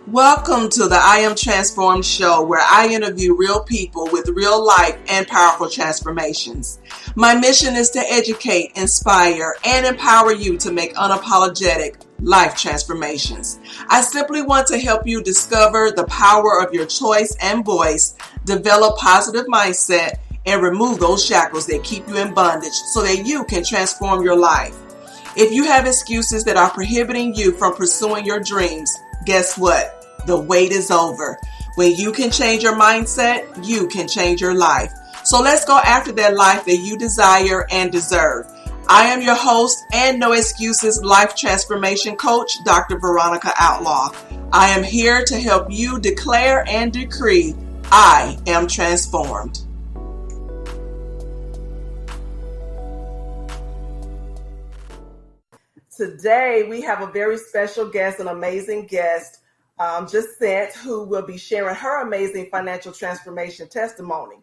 Welcome to the I Am Transformed show, where I interview real people with real life and powerful transformations. My mission is to educate, inspire, and empower you to make unapologetic life transformations. I simply want to help you discover the power of your choice and voice, develop positive mindset, and remove those shackles that keep you in bondage so that you can transform your life. If you have excuses that are prohibiting you from pursuing your dreams, guess what? The wait is over. When you can change your mindset, you can change your life. So let's go after that life that you desire and deserve. I am your host and No Excuses Life Transformation Coach, Dr. Veronica Outlaw. I am here to help you declare and decree, I am transformed. Today, we have a very special guest, an amazing guest, Jacent, who will be sharing her amazing financial transformation testimony.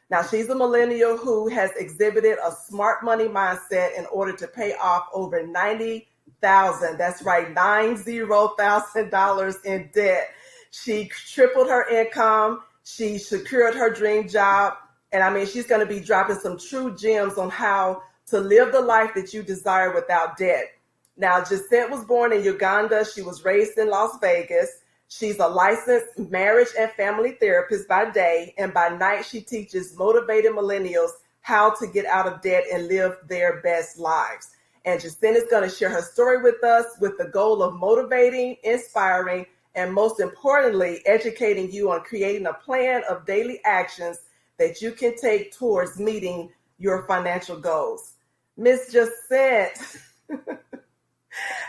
Now, she's a millennial who has exhibited a smart money mindset in order to pay off over $90,000. That's right, $90,000 in debt. She tripled her income. She secured her dream job. And she's going to be dropping some true gems on how to live the life that you desire without debt. Now, Jacent was born in Uganda. She was raised in Las Vegas. She's a licensed marriage and family therapist by day, and by night she teaches motivated millennials how to get out of debt and live their best lives. And Jacent is going to share her story with us with the goal of motivating, inspiring, and most importantly, educating you on creating a plan of daily actions that you can take towards meeting your financial goals. Miss Jacent,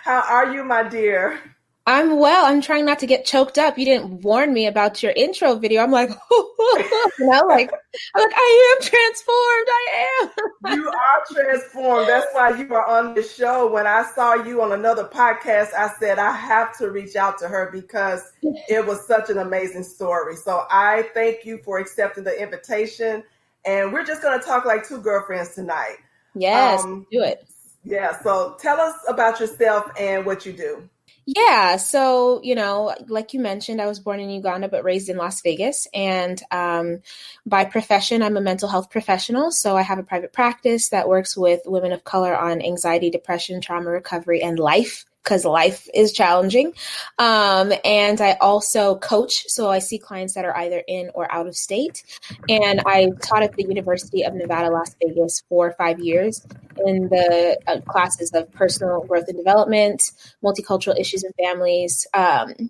how are you, my dear? I'm well. I'm trying not to get choked up. You didn't warn me about your intro video. I'm like, I am transformed. I am. You are transformed. That's why you are on the show. When I saw you on another podcast, I said, I have to reach out to her because it was such an amazing story. So I thank you for accepting the invitation. And we're just going to talk like two girlfriends tonight. Yes, do it. Yeah. So tell us about yourself and what you do. Yeah. So, like you mentioned, I was born in Uganda, but raised in Las Vegas. And by profession, I'm a mental health professional. So I have a private practice that works with women of color on anxiety, depression, trauma recovery, and life, because life is challenging. And I also coach. So I see clients that are either in or out of state. And I taught at the University of Nevada, Las Vegas for 5 years in the classes of personal growth and development, multicultural issues and families,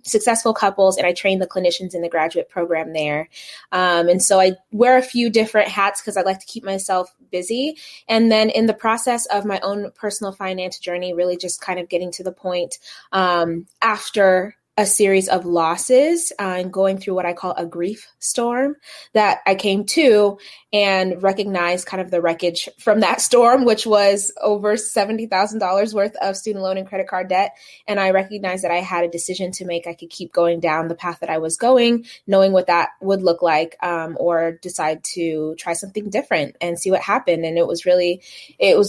successful couples, and I train the clinicians in the graduate program there. And so I wear a few different hats because I like to keep myself busy. And then in the process of my own personal finance journey, really just kind of getting to the point after a series of losses and going through what I call a grief storm, that I came to and recognized kind of the wreckage from that storm, which was over $70,000 worth of student loan and credit card debt. And I recognized that I had a decision to make. I could keep going down the path that I was going, knowing what that would look like, or decide to try something different and see what happened. And it was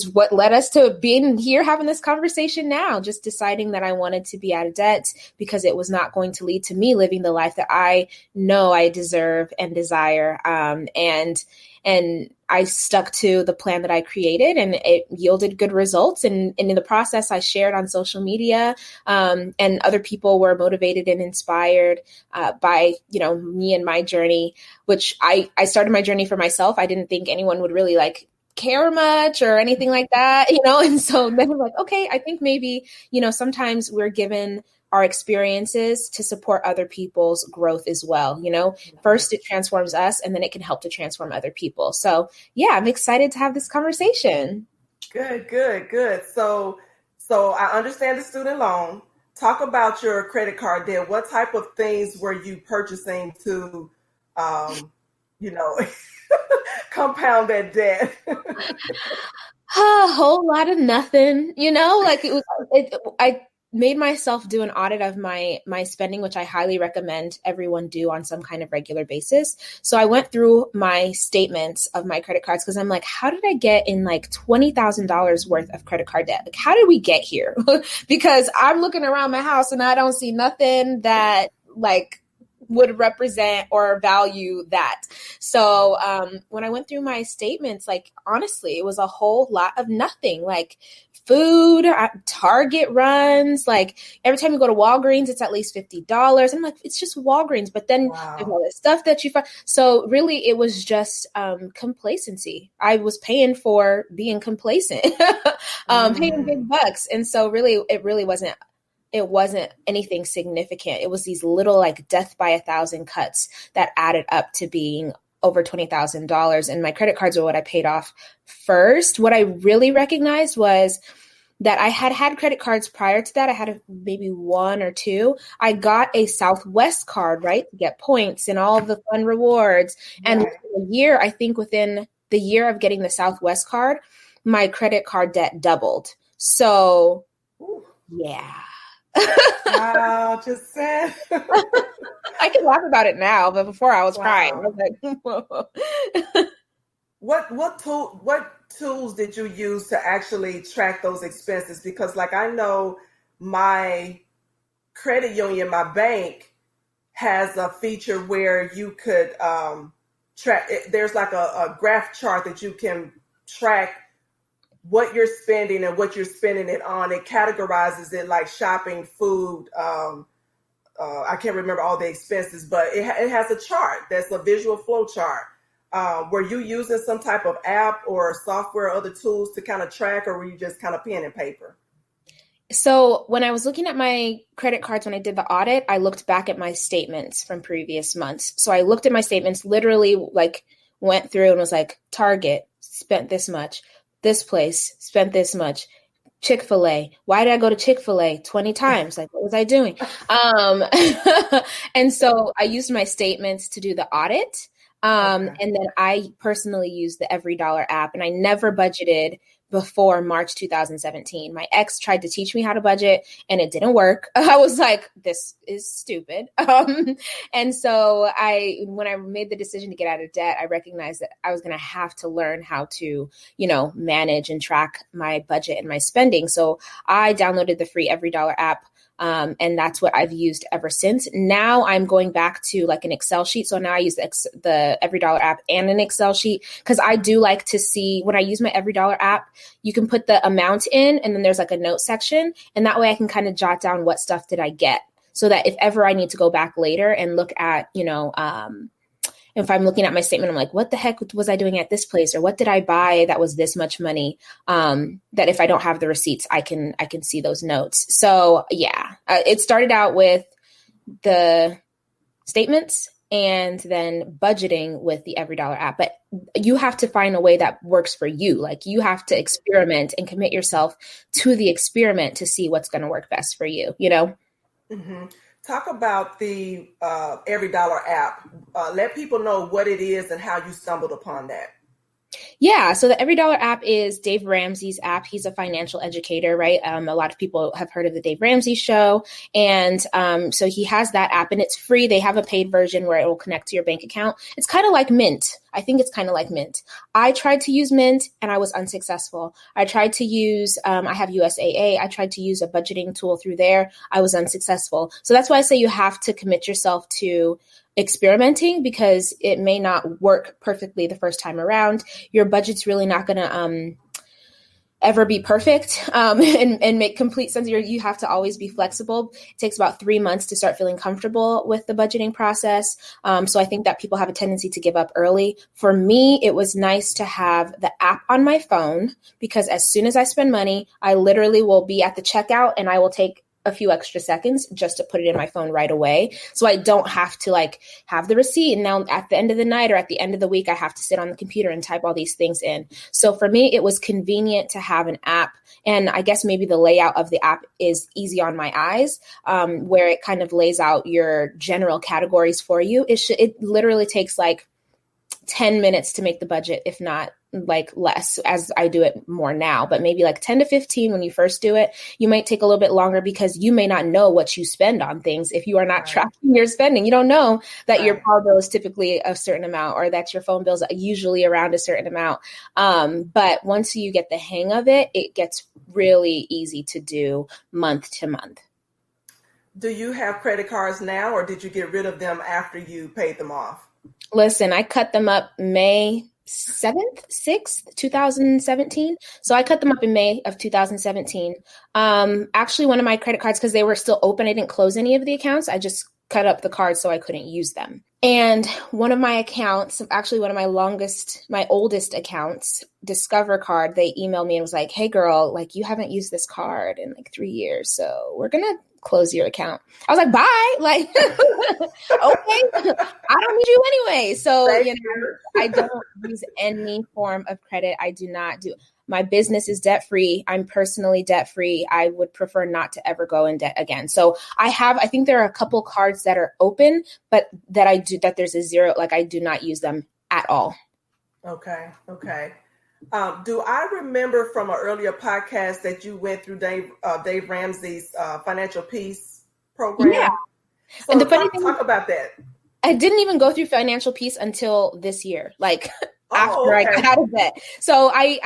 what led us to being here having this conversation now, just deciding that I wanted to be out of debt because it was not going to lead to me living the life that I know I deserve and desire. And I stuck to the plan that I created, and it yielded good results. And in the process, I shared on social media, and other people were motivated and inspired by, me and my journey, which I started my journey for myself. I didn't think anyone would really care much or anything like that, And so then I'm like, okay, I think maybe, sometimes we're given our experiences to support other people's growth as well. First it transforms us, and then it can help to transform other people. So yeah, I'm excited to have this conversation. Good. So I understand the student loan. Talk about your credit card debt. What type of things were you purchasing to, compound that debt? A whole lot of nothing, I made myself do an audit of my spending, which I highly recommend everyone do on some kind of regular basis. So I went through my statements of my credit cards because I'm like, how did I get in $20,000 worth of credit card debt? How did we get here? Because I'm looking around my house and I don't see nothing that would represent or value that. So when I went through my statements, honestly, it was a whole lot of nothing. Food, Target runs, every time you go to Walgreens, it's at least $50. I'm like, it's just Walgreens. But then there's all this stuff that you find. So really, it was just complacency. I was paying for being complacent, paying big bucks. And so really, it wasn't anything significant. It was these little death by 1,000 cuts that added up to being over $20,000. And my credit cards were what I paid off first. What I really recognized was that I had credit cards prior to that. I had maybe one or two. I got a Southwest card, right, to get points and all of the fun rewards. And within the year of getting the Southwest card, my credit card debt doubled. So, yeah. Wow, Jacent. I can laugh about it now, but before I was crying. I was like, what tools did you use to actually track those expenses? Because I know my credit union, my bank has a feature where you could track. There's a graph chart that you can track what you're spending and what you're spending it on. It categorizes it like shopping, food. I can't remember all the expenses, but it has a chart that's a visual flow chart. Were you using some type of app or software or other tools to kind of track, or were you just kind of pen and paper? So when I was looking at my credit cards, when I did the audit, I looked back at my statements from previous months. So I looked at my statements, literally went through and was like, Target, spent this much. This place, spent this much. Chick-fil-A. Why did I go to Chick-fil-A 20 times? What was I doing? And so I used my statements to do the audit. And then I personally used the Every Dollar app, and I never budgeted before March 2017. My ex tried to teach me how to budget and it didn't work. I was like, this is stupid. And so when I made the decision to get out of debt, I recognized that I was going to have to learn how to, manage and track my budget and my spending. So I downloaded the free Every Dollar app. And that's what I've used ever since. Now I'm going back to an Excel sheet. So now I use the Every Dollar app and an Excel sheet, because I do like to see, when I use my Every Dollar app, you can put the amount in and then there's a note section. And that way I can kind of jot down what stuff did I get, so that if ever I need to go back later and look at, if I'm looking at my statement, I'm like, what the heck was I doing at this place? Or what did I buy that was this much money? That if I don't have the receipts, I can see those notes. So yeah, it started out with the statements and then budgeting with the Every Dollar app. But you have to find a way that works for you. You have to experiment and commit yourself to the experiment to see what's going to work best for you, Mm-hmm. Talk about the Every Dollar app. Let people know what it is and how you stumbled upon that. Yeah. So the Every Dollar app is Dave Ramsey's app. He's a financial educator, right? A lot of people have heard of the Dave Ramsey show. And so he has that app and it's free. They have a paid version where it will connect to your bank account. It's kind of like Mint. I think it's kind of like Mint. I tried to use Mint and I was unsuccessful. I tried to use, I have USAA. I tried to use a budgeting tool through there. I was unsuccessful. So that's why I say you have to commit yourself to experimenting, because it may not work perfectly the first time around. Your budget's really not going to ever be perfect and make complete sense. You have to always be flexible. It takes about 3 months to start feeling comfortable with the budgeting process. So I think that people have a tendency to give up early. For me, it was nice to have the app on my phone, because as soon as I spend money, I literally will be at the checkout and I will take a few extra seconds just to put it in my phone right away. So I don't have to have the receipt. And now at the end of the night or at the end of the week, I have to sit on the computer and type all these things in. So for me, it was convenient to have an app. And I guess maybe the layout of the app is easy on my eyes, where it kind of lays out your general categories for you. It literally takes 10 minutes to make the budget, if not less, as I do it more now, but maybe 10 to 15 when you first do it. You might take a little bit longer because you may not know what you spend on things. If you are not tracking your spending, you don't know that your power bill is typically a certain amount, or that your phone bill is usually around a certain amount. But once you get the hang of it, it gets really easy to do month to month. Do you have credit cards now, or did you get rid of them after you paid them off? Listen, I cut them up May 7th, 6th, 2017. So I cut them up in May of 2017. Actually, one of my credit cards, because they were still open, I didn't close any of the accounts. I just cut up the cards so I couldn't use them. And one of my accounts, actually one of my oldest accounts, Discover card, they emailed me and was like, hey girl, like you haven't used this card in like 3 years. So we're going to close your account. I was like, bye. Like, okay, I don't need you anyway. So, I don't use any form of credit. I do not do. My business is debt-free. I'm personally debt-free. I would prefer not to ever go in debt again. So I think there are a couple cards that are open, but that there's a zero, like I do not use them at all. Okay. Do I remember from an earlier podcast that you went through Dave Ramsey's Financial Peace program? Yeah. So and the funny thing, talk about that. I didn't even go through Financial Peace until this year. Like, after I got out of debt. So I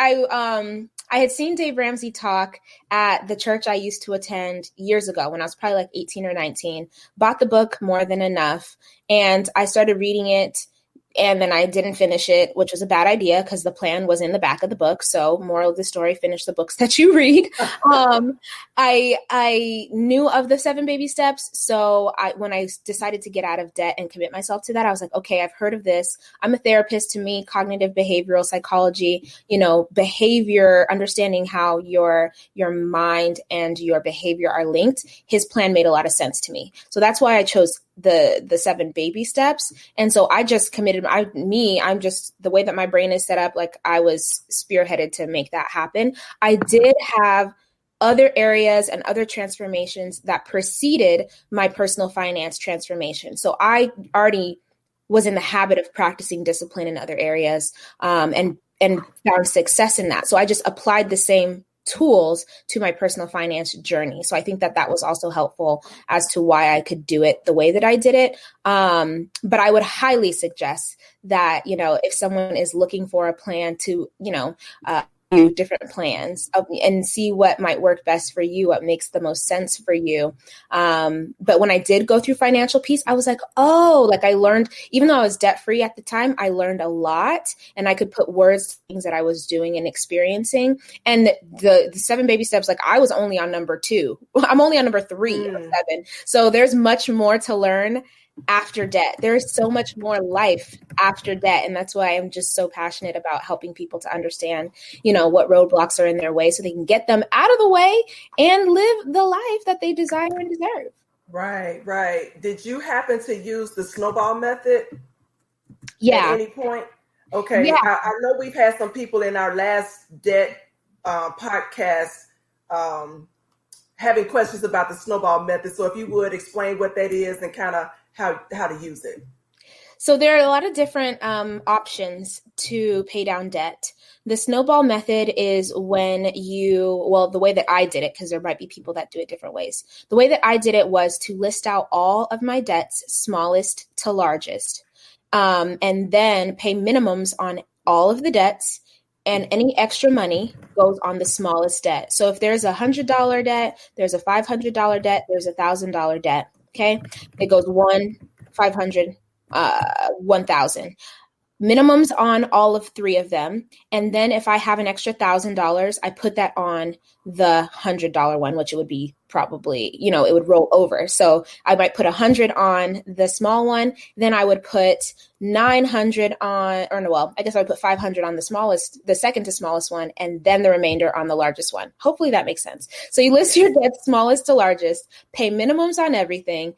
had seen Dave Ramsey talk at the church I used to attend years ago when I was probably like 18 or 19, bought the book More Than Enough, and I started reading it. And then I didn't finish it, which was a bad idea because the plan was in the back of the book. So moral of the story, finish the books that you read. I knew of the 7 baby steps. So when I decided to get out of debt and commit myself to that, I was like, okay, I've heard of this. I'm a therapist. To me, cognitive behavioral psychology, behavior, understanding how your mind and your behavior are linked. His plan made a lot of sense to me. So that's why I chose the 7 baby steps. And so I just committed, I'm just, the way that my brain is set up, like I was spearheaded to make that happen. I did have other areas and other transformations that preceded my personal finance transformation. So I already was in the habit of practicing discipline in other areas, and found success in that. So I just applied the same tools to my personal finance journey. So I think that was also helpful as to why I could do it the way that I did it. But I would highly suggest that, if someone is looking for a plan to, do different plans and see what might work best for you, what makes the most sense for you. But when I did go through Financial Peace, I was like, I learned, even though I was debt free at the time, I learned a lot and I could put words to things that I was doing and experiencing. And the 7 baby steps, like I was only on number 2. I'm only on number 3 of 7. So there's much more to learn after debt. There's so much more life after debt. And that's why I'm just so passionate about helping people to understand, what roadblocks are in their way so they can get them out of the way and live the life that they desire and deserve. Right. Did you happen to use the snowball method? Yeah. At any point? Okay. Yeah. I know we've had some people in our last debt podcast having questions about the snowball method. So if you would explain what that is and kind of how to use it. So there are a lot of different options to pay down debt. The snowball method is when the way that I did it, because there might be people that do it different ways. The way that I did it was to list out all of my debts, smallest to largest, and then pay minimums on all of the debts. And any extra money goes on the smallest debt. So if there's $100 debt, there's a $500 debt, there's a $1,000 debt. Okay, it goes 1, 500, 1,000. Minimums on all of 3 of them. And then if I have an extra $1,000, I put that on the $100 one, which it would be probably, it would roll over. So I might put 100 on the small one. Then I would put 900 on, I guess I would put 500 on the second to smallest one, and then the remainder on the largest one. Hopefully that makes sense. So you list your debt smallest to largest, pay minimums on everything.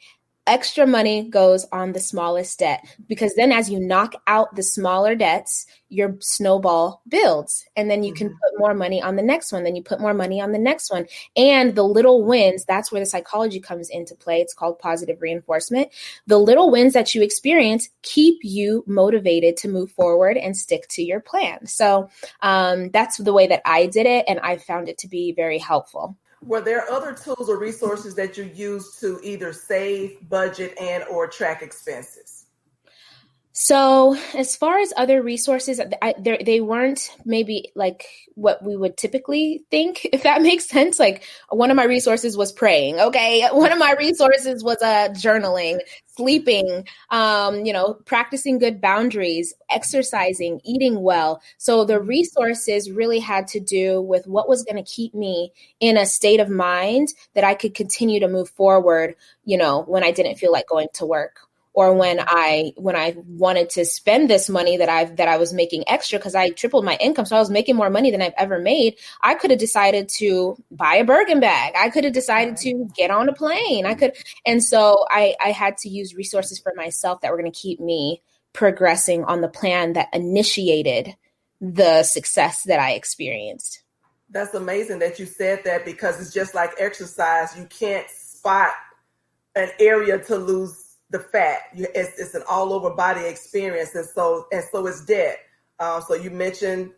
Extra money goes on the smallest debt, because then as you knock out the smaller debts, your snowball builds, and then you can put more money on the next one. Then you put more money on the next one. And the little wins, that's where the psychology comes into play. It's called positive reinforcement. The little wins that you experience keep you motivated to move forward and stick to your plan. So that's the way that I did it, and I found it to be very helpful. Were there other tools or resources that you use to either save, budget, and or track expenses? So as far as other resources, they weren't maybe like what we would typically think, if that makes sense. Like one of my resources was praying. Okay. One of my resources was journaling, sleeping, practicing good boundaries, exercising, eating well. So the resources really had to do with what was going to keep me in a state of mind that I could continue to move forward, when I didn't feel like going to work. Or when I wanted to spend this money that I was making extra, because I tripled my income, so I was making more money than I've ever made. I could have decided to buy a Birkin bag. I could have decided to get on a plane. And so I had to use resources for myself that were going to keep me progressing on the plan that initiated the success that I experienced. That's amazing that you said that, because it's just like exercise. You can't spot an area to lose the fat. It's an all over body experience. And so it's debt. So you mentioned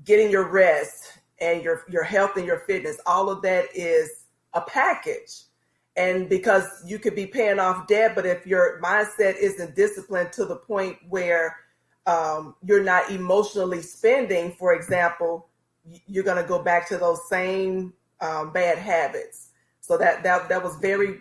getting your rest and your health and your fitness. All of that is a package. And because you could be paying off debt, but if your mindset isn't disciplined to the point where you're not emotionally spending, for example, you're going to go back to those same bad habits. So that was very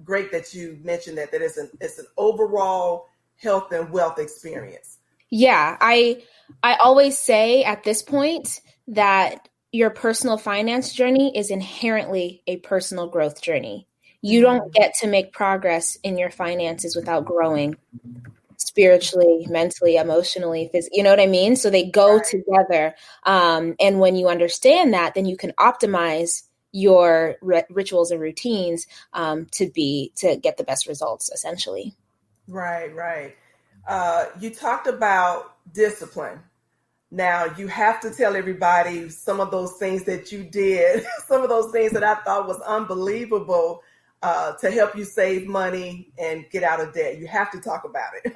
great that you mentioned that it's an overall health and wealth experience. Yeah, I always say at this point that your personal finance journey is inherently a personal growth journey. You don't get to make progress in your finances without growing spiritually, mentally, emotionally, physically, you know what I mean? So they go together. And when you understand that, then you can optimize your rituals and routines to get the best results, essentially. Right. You talked about discipline. Now you have to tell everybody some of those things that you did, some of those things that I thought was unbelievable to help you save money and get out of debt. You have to talk about it.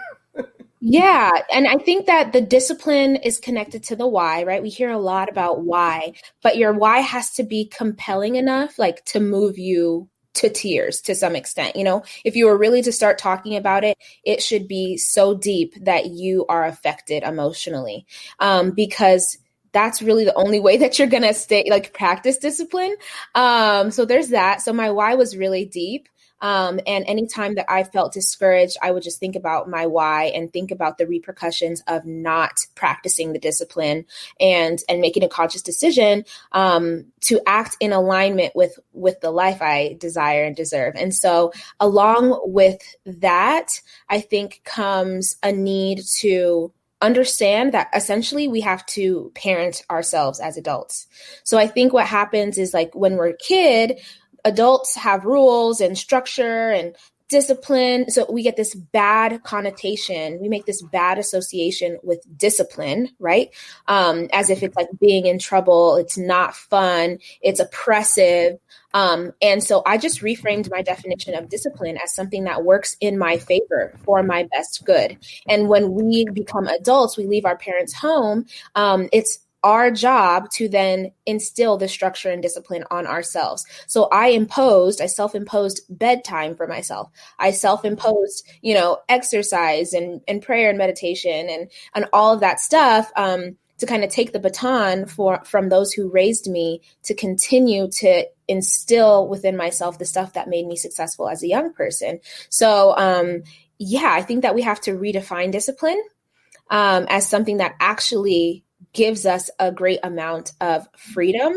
Yeah. And I think that the discipline is connected to the why, right? We hear a lot about why, but your why has to be compelling enough, like to move you to tears to some extent. If you were really to start talking about it, it should be so deep that you are affected emotionally, because that's really the only way that you're going to practice discipline. So there's that. So my why was really deep. And anytime that I felt discouraged, I would just think about my why and think about the repercussions of not practicing the discipline and making a conscious decision to act in alignment with the life I desire and deserve. And so along with that, I think comes a need to understand that essentially we have to parent ourselves as adults. So I think what happens is, like, when we're a kid, adults have rules and structure and discipline. So we get this bad connotation. We make this bad association with discipline, right? As if it's like being in trouble. It's not fun. It's oppressive. And so I just reframed my definition of discipline as something that works in my favor for my best good. And when we become adults, we leave our parents' home. It's our job to then instill the structure and discipline on ourselves. So I self-imposed bedtime for myself. I self-imposed, exercise and prayer and meditation and all of that stuff to kind of take the baton from those who raised me to continue to instill within myself the stuff that made me successful as a young person. So I think that we have to redefine discipline as something that actually gives us a great amount of freedom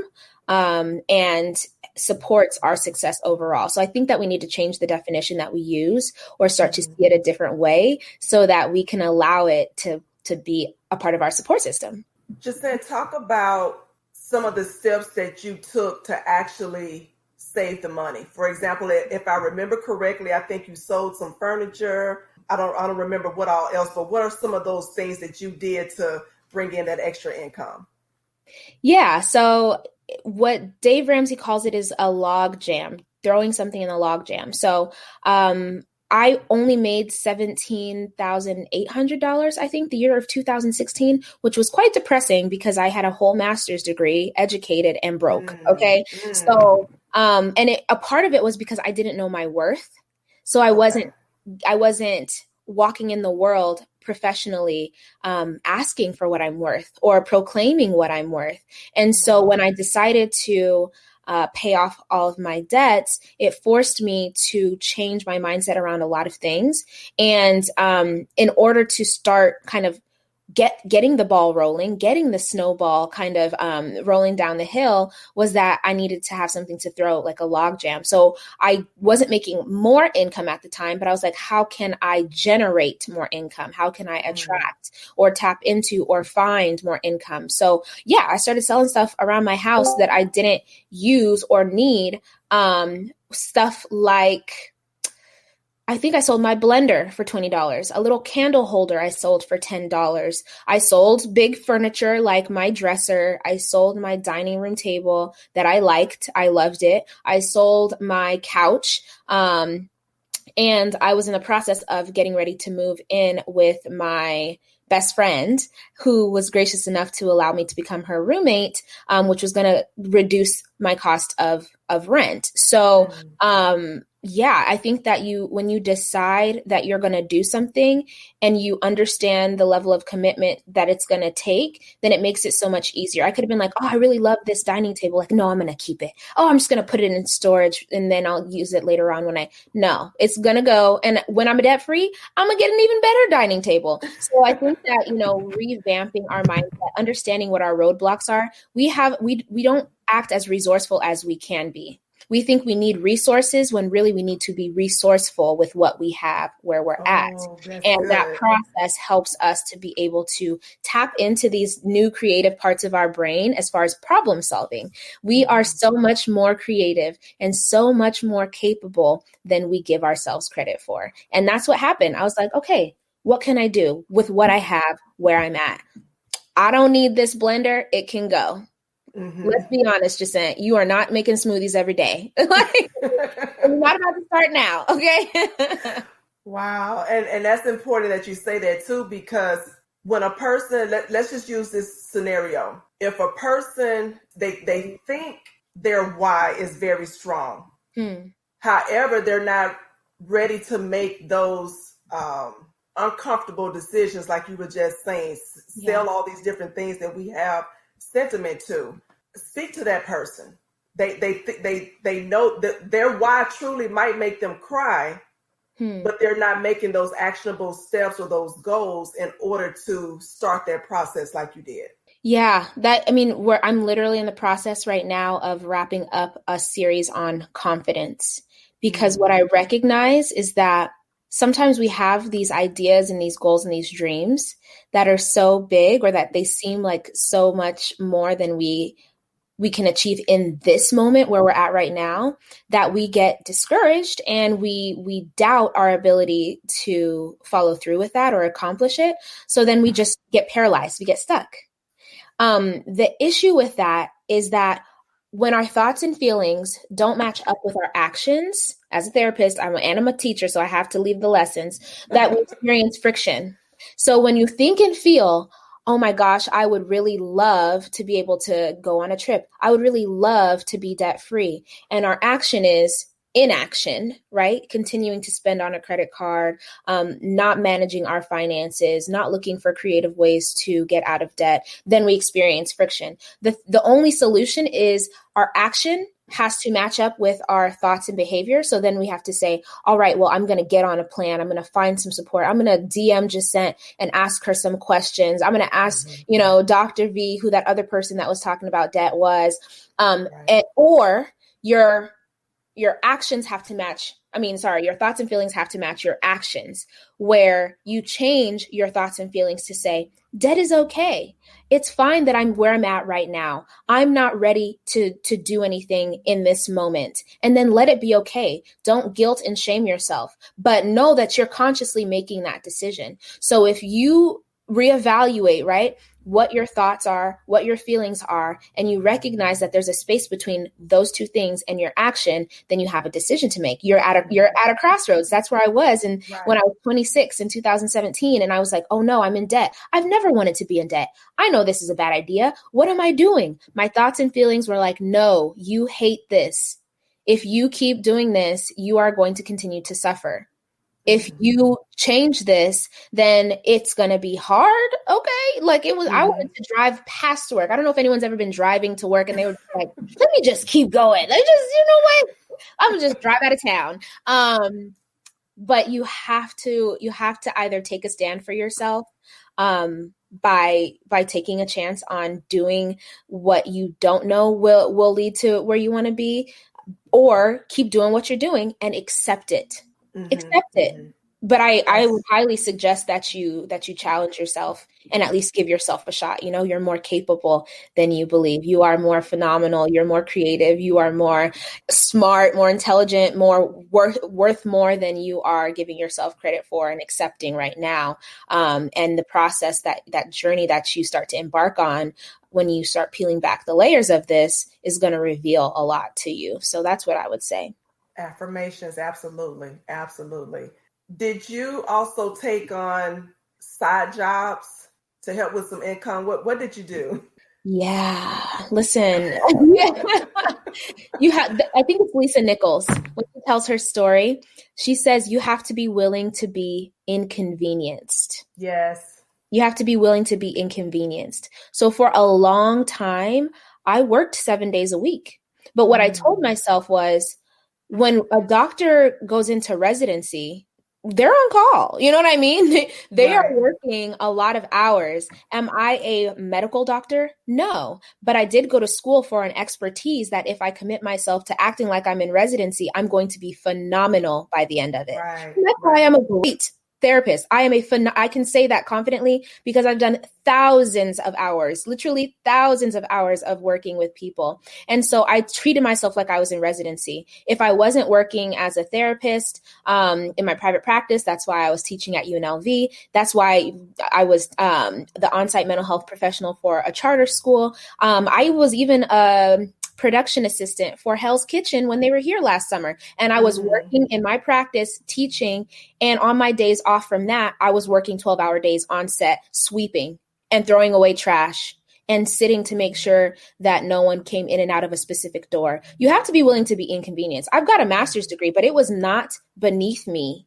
and supports our success overall. So I think that we need to change the definition that we use or start to see it a different way so that we can allow it to be a part of our support system. Jacent, talk about some of the steps that you took to actually save the money. For example, if I remember correctly, I think you sold some furniture. I don't remember what all else, but what are some of those things that you did to bring in that extra income? Yeah. So what Dave Ramsey calls it is a log jam, throwing something in a log jam. So I only made $17,800, I think, the year of 2016, which was quite depressing because I had a whole master's degree, educated, and broke. Okay. So, a part of it was because I didn't know my worth. So I wasn't walking in the world professionally asking for what I'm worth or proclaiming what I'm worth. And so when I decided to pay off all of my debts, it forced me to change my mindset around a lot of things. And in order to start kind of getting the ball rolling, getting the snowball kind of rolling down the hill, was that I needed to have something to throw, like a log jam. So I wasn't making more income at the time, but I was like, how can I generate more income? How can I attract or tap into or find more income? So yeah, I started selling stuff around my house that I didn't use or need. Stuff like, I think I sold my blender for $20. A little candle holder I sold for $10. I sold big furniture like my dresser. I sold my dining room table that I liked. I loved it. I sold my couch. And I was in the process of getting ready to move in with my best friend, who was gracious enough to allow me to become her roommate, which was going to reduce my cost of rent. So, yeah, I think that when you decide that you're going to do something and you understand the level of commitment that it's going to take, then it makes it so much easier. I could have been like, oh, I really love this dining table. Like, no, I'm going to keep it. Oh, I'm just going to put it in storage and then I'll use it later on no, it's going to go. And when I'm debt free, I'm going to get an even better dining table. So I think that, revamping our mindset, understanding what our roadblocks are, we don't act as resourceful as we can be. We think we need resources when really we need to be resourceful with what we have where we're at. And good. That process helps us to be able to tap into these new creative parts of our brain as far as problem solving. We are so much more creative and so much more capable than we give ourselves credit for. And that's what happened. I was like, okay, what can I do with what I have where I'm at? I don't need this blender. It can go. Let's be honest, Jacent, you are not making smoothies every day. Like, we're not about to start now, okay? Wow. And that's important that you say that too, because when a person, let's just use this scenario. If a person, they think their why is very strong. However, they're not ready to make those uncomfortable decisions, like you were just saying, sell all these different things that we have sentiment to. Speak to that person. They know that their why truly might make them cry, but they're not making those actionable steps or those goals in order to start that process like you did. Yeah, I'm literally in the process right now of wrapping up a series on confidence, because what I recognize is that sometimes we have these ideas and these goals and these dreams that are so big, or that they seem like so much more than we can achieve in this moment where we're at right now, that we get discouraged and we doubt our ability to follow through with that or accomplish it. So then we just get paralyzed, we get stuck. The issue with that is that when our thoughts and feelings don't match up with our actions, as a therapist, I'm a teacher, so I have to leave the lessons, that we experience friction. So when you think and feel, oh my gosh, I would really love to be able to go on a trip. I would really love to be debt free. And our action is inaction, right? Continuing to spend on a credit card, not managing our finances, not looking for creative ways to get out of debt. Then we experience friction. The only solution is our action has to match up with our thoughts and behavior. So then we have to say, all right, well, I'm going to get on a plan. I'm going to find some support. I'm going to DM Jacent and ask her some questions. I'm going to ask, Dr. V, who that other person that was talking about debt was, or your actions have to match. Your thoughts and feelings have to match your actions, where you change your thoughts and feelings to say, debt is okay. It's fine that I'm where I'm at right now. I'm not ready to do anything in this moment. And then let it be okay. Don't guilt and shame yourself, but know that you're consciously making that decision. So if you reevaluate, right, what your thoughts are, what your feelings are, and you recognize that there's a space between those two things and your action, then you have a decision to make. You're at a crossroads. That's where I was. And when I was 26 in 2017, and I was like, oh no, I'm in debt. I've never wanted to be in debt. I know this is a bad idea. What am I doing? My thoughts and feelings were like, no, you hate this. If you keep doing this, you are going to continue to suffer. If you change this, then it's going to be hard. Okay. Like it was, I wanted to drive past work. I don't know if anyone's ever been driving to work and they were like, let me just keep going. Let me just, you know what? I'm gonna just drive out of town. But you have to either take a stand for yourself, by taking a chance on doing what you don't know will lead to where you want to be, or keep doing what you're doing and accept it. Accept it. But I would highly suggest that you challenge yourself and at least give yourself a shot. You know, you're more capable than you believe. You are more phenomenal. You're more creative. You are more smart, more intelligent, more worth more than you are giving yourself credit for and accepting right now. And the process, that journey that you start to embark on when you start peeling back the layers of this is going to reveal a lot to you. So that's what I would say. Affirmations. Absolutely. Absolutely. Did you also take on side jobs to help with some income? What did you do? Yeah, listen, you have, I think it's Lisa Nichols, when she tells her story, she says, you have to be willing to be inconvenienced. Yes. You have to be willing to be inconvenienced. So for a long time, I worked 7 days a week. But what I told myself was, when a doctor goes into residency, they're on call. You know what I mean? They are working a lot of hours. Am I a medical doctor? No, but I did go to school for an expertise that if I commit myself to acting like I'm in residency, I'm going to be phenomenal by the end of it. And that's why I'm a great therapist. I can say that confidently because I've done thousands of hours, literally thousands of hours of working with people. And so I treated myself like I was in residency. If I wasn't working as a therapist in my private practice, that's why I was teaching at UNLV. That's why I was the on-site mental health professional for a charter school. I was even a production assistant for Hell's Kitchen when they were here last summer. And I was working in my practice, teaching. And on my days off from that, I was working 12-hour days on set, sweeping and throwing away trash and sitting to make sure that no one came in and out of a specific door. You have to be willing to be inconvenienced. I've got a master's degree, but it was not beneath me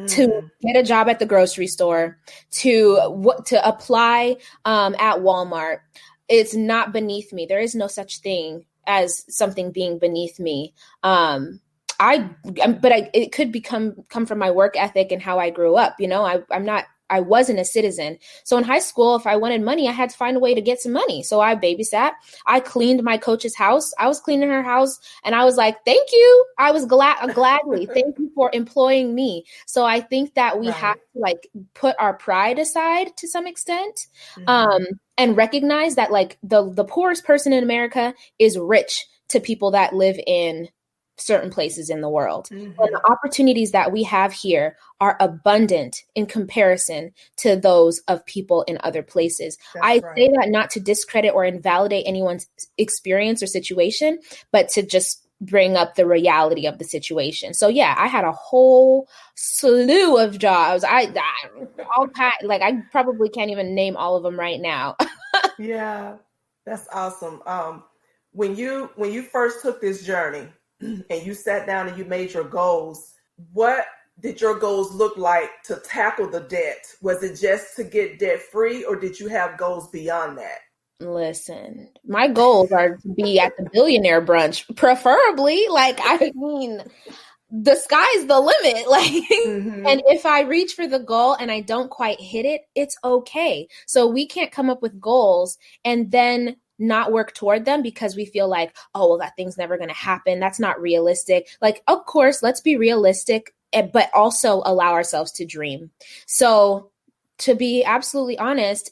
to get a job at the grocery store, to apply at Walmart. It's not beneath me. There is no such thing as something being beneath me. It could come from my work ethic and how I grew up. You know, I wasn't a citizen. So in high school, if I wanted money, I had to find a way to get some money. So I babysat. I cleaned my coach's house. I was cleaning her house and I was like, thank you. I was gladly. Thank you for employing me. So I think that we have to like put our pride aside to some extent. And recognize that like the poorest person in America is rich to people that live in certain places in the world. And the opportunities that we have here are abundant in comparison to those of people in other places. I say that not to discredit or invalidate anyone's experience or situation, but to just bring up the reality of the situation. So yeah, I had a whole slew of jobs. I probably can't even name all of them right now. Yeah, that's awesome. When you first took this journey and you sat down and you made your goals, what did your goals look like to tackle the debt? Was it just to get debt free, or did you have goals beyond that? Listen, my goals are to be at the billionaire brunch, preferably. Like, I mean, the sky's the limit. Like, and if I reach for the goal and I don't quite hit it, it's okay. So we can't come up with goals and then not work toward them because we feel like, oh, well, that thing's never going to happen. That's not realistic. Like, of course, let's be realistic, but also allow ourselves to dream. So to be absolutely honest,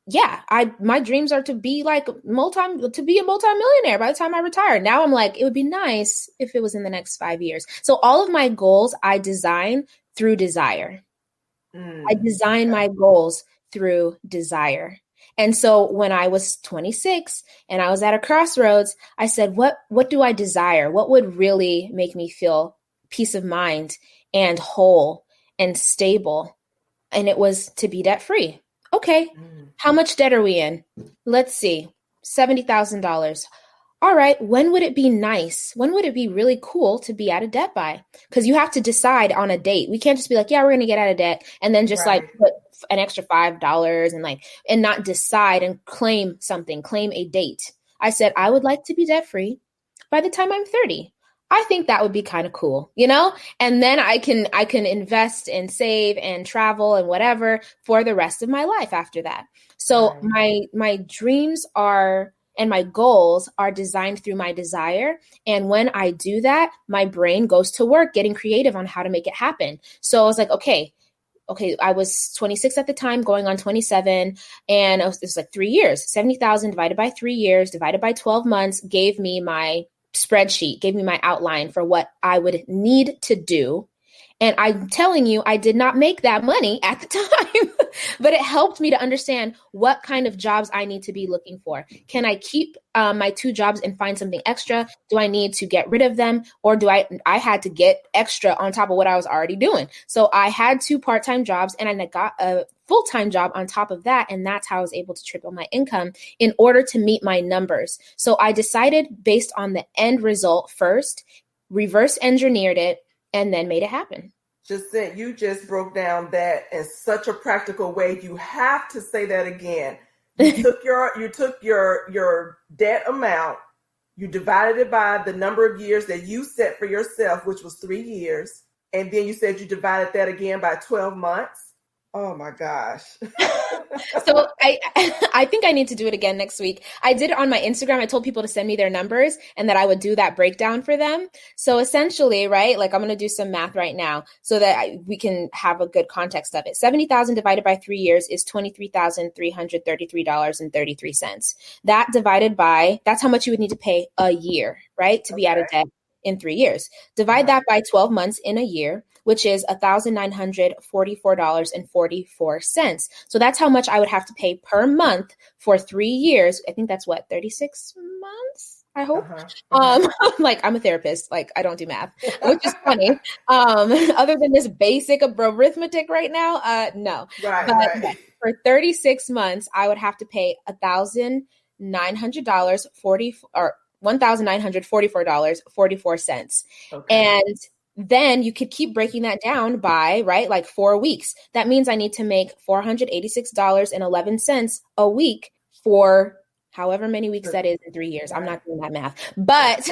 yeah, my dreams are to be like a multimillionaire by the time I retire. Now I'm like, it would be nice if it was in the next 5 years. So all of my goals I design through desire. I design my goals through desire. And so when I was 26 and I was at a crossroads, I said, what do I desire? What would really make me feel peace of mind and whole and stable? And it was to be debt free. Okay. How much debt are we in? Let's see. $70,000. all right, when would it be nice? When would it be really cool to be out of debt by? Because you have to decide on a date. We can't just be like, yeah, we're going to get out of debt and then just like put an extra $5 and not decide and claim a date. I said, I would like to be debt free by the time I'm 30. I think that would be kind of cool, and then I can invest and save and travel and whatever for the rest of my life after that. So my dreams and my goals are designed through my desire. And when I do that, my brain goes to work getting creative on how to make it happen. So I was like, okay, I was 26 at the time, going on 27. And it was like 3 years, 70,000 divided by 3 years, divided by 12 months, gave me my spreadsheet, gave me my outline for what I would need to do. And I'm telling you, I did not make that money at the time, but it helped me to understand what kind of jobs I need to be looking for. Can I keep my 2 jobs and find something extra? Do I need to get rid of them? Or do I had to get extra on top of what I was already doing? So I had 2 part-time jobs and I got a full-time job on top of that. And that's how I was able to triple my income in order to meet my numbers. So I decided based on the end result first, reverse engineered it, and then made it happen. Jacent, you just broke down that in such a practical way. You have to say that again. You took your debt amount, you divided it by the number of years that you set for yourself, which was 3 years, and then you said you divided that again by 12 months. Oh my gosh. So I think I need to do it again next week. I did it on my Instagram. I told people to send me their numbers and that I would do that breakdown for them. So essentially, right, like I'm going to do some math right now so that we can have a good context of it. 70,000 divided by 3 years is $23,333.33. That divided by, that's how much you would need to pay a year, right, to be out of debt in 3 years. Divide that by 12 months in a year, which is $1,944.44. So that's how much I would have to pay per month for 3 years. I think that's 36 months, I hope. Like I'm a therapist, like I don't do math, which is funny. Other than this basic arithmetic right now, no. But for 36 months, I would have to pay $1,944.44. And then you could keep breaking that down by, right, like 4 weeks. That means I need to make $486.11 a week for however many weeks that is in 3 years. I'm not doing that math, but